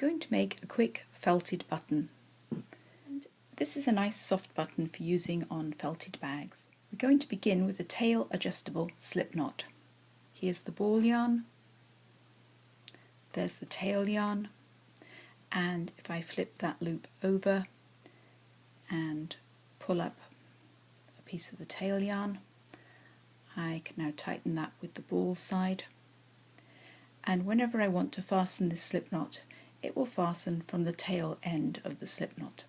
going to make a quick felted button. And this is a nice soft button for using on felted bags. We're going to begin with a tail adjustable slip knot. Here's the ball yarn, there's the tail yarn, and if I flip that loop over and pull up a piece of the tail yarn, I can now tighten that with the ball side, and whenever I want to fasten this slip knot, it will fasten from the tail end of the slip knot.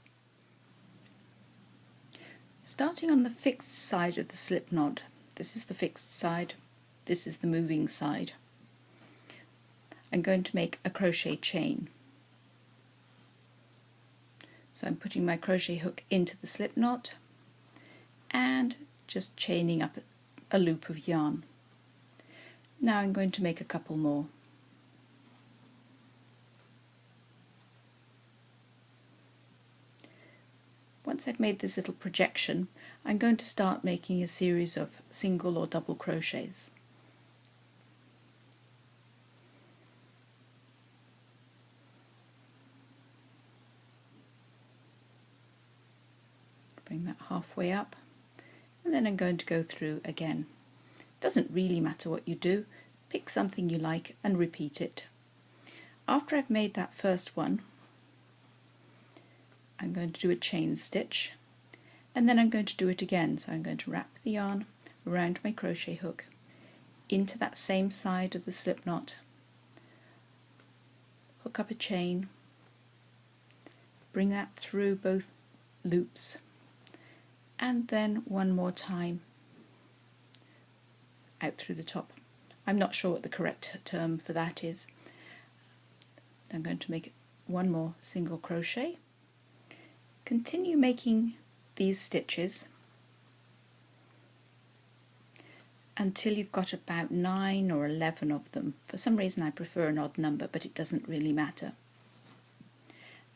Starting on the fixed side of the slip knot, this is the fixed side, this is the moving side, I'm going to make a crochet chain. So I'm putting my crochet hook into the slip knot and just chaining up a loop of yarn. Now I'm going to make a couple more. Once I've made this little projection, I'm going to start making a series of single or double crochets. Bring that halfway up, and then I'm going to go through again. Doesn't really matter what you do, pick something you like and repeat it. After I've made that first one, I'm going to do a chain stitch, and then I'm going to do it again. So I'm going to wrap the yarn around my crochet hook into that same side of the slip knot, hook up a chain, bring that through both loops, and then one more time out through the top. I'm not sure what the correct term for that is. I'm going to make one more single crochet. Continue making these stitches until you've got about 9 or 11 of them. For some reason I prefer an odd number, but it doesn't really matter.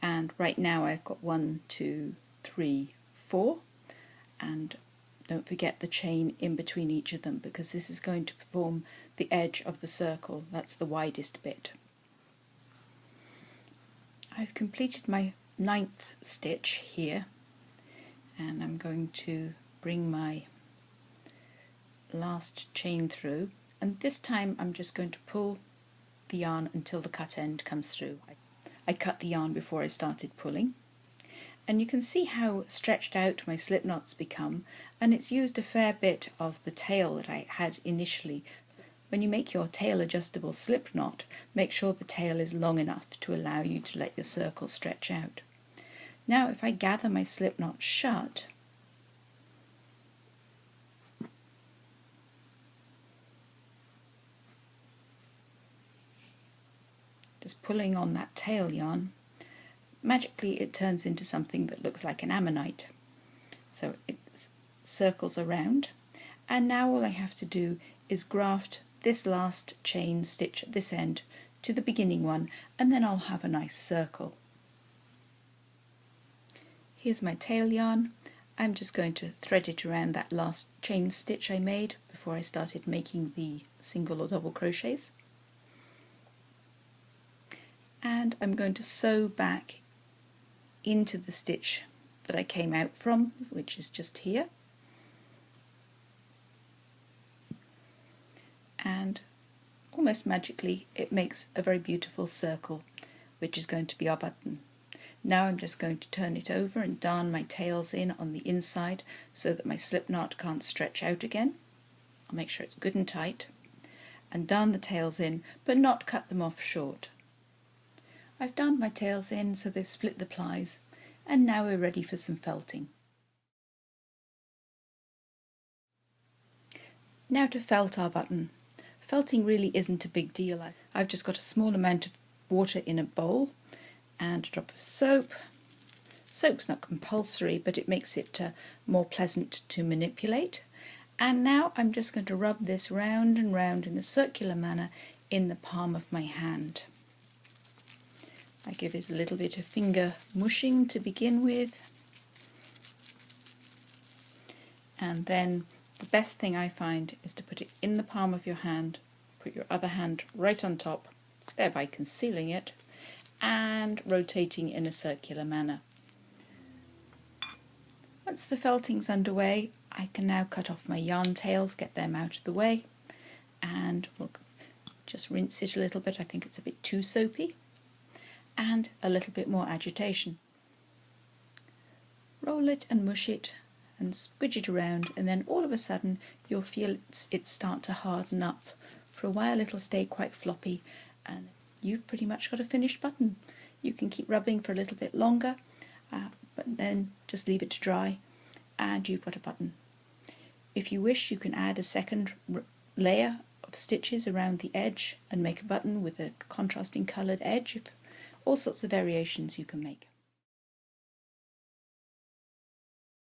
And right now I've got 1, 2, 3, 4, and don't forget the chain in between each of them, because this is going to form the edge of the circle. That's the widest bit. I've completed my 9th stitch here, and I'm going to bring my last chain through, and this time I'm just going to pull the yarn until the cut end comes through. I cut the yarn before I started pulling, and you can see how stretched out my slip knots become, and it's used a fair bit of the tail that I had initially. When you make your tail adjustable slip knot, make sure the tail is long enough to allow you to let your circle stretch out. Now if I gather my slip knot shut, just pulling on that tail yarn, magically it turns into something that looks like an ammonite. So it circles around, and now all I have to do is graft this last chain stitch at this end to the beginning one, and then I'll have a nice circle. Here's my tail yarn. I'm just going to thread it around that last chain stitch I made before I started making the single or double crochets. And I'm going to sew back into the stitch that I came out from, which is just here. And almost magically it makes a very beautiful circle, which is going to be our button. Now I'm just going to turn it over and darn my tails in on the inside so that my slip knot can't stretch out again. I'll make sure it's good and tight, and darn the tails in, but not cut them off short. I've darned my tails in so they've split the plies, and now we're ready for some felting. Now to felt our button. Felting really isn't a big deal. I've just got a small amount of water in a bowl and a drop of soap. Soap's not compulsory, but it makes it more pleasant to manipulate. And now I'm just going to rub this round and round in a circular manner in the palm of my hand. I give it a little bit of finger mushing to begin with, and then the best thing I find is to put it in the palm of your hand, put your other hand right on top, thereby concealing it, and rotating in a circular manner. Once the felting's underway, I can now cut off my yarn tails, get them out of the way, and we'll just rinse it a little bit. I think it's a bit too soapy, and a little bit more agitation. Roll it and mush it and squidge it around, and then all of a sudden you'll feel it start to harden up. For a while it'll stay quite floppy, and you've pretty much got a finished button. You can keep rubbing for a little bit longer, but then just leave it to dry and you've got a button. If you wish, you can add a second layer of stitches around the edge and make a button with a contrasting coloured edge. All sorts of variations you can make.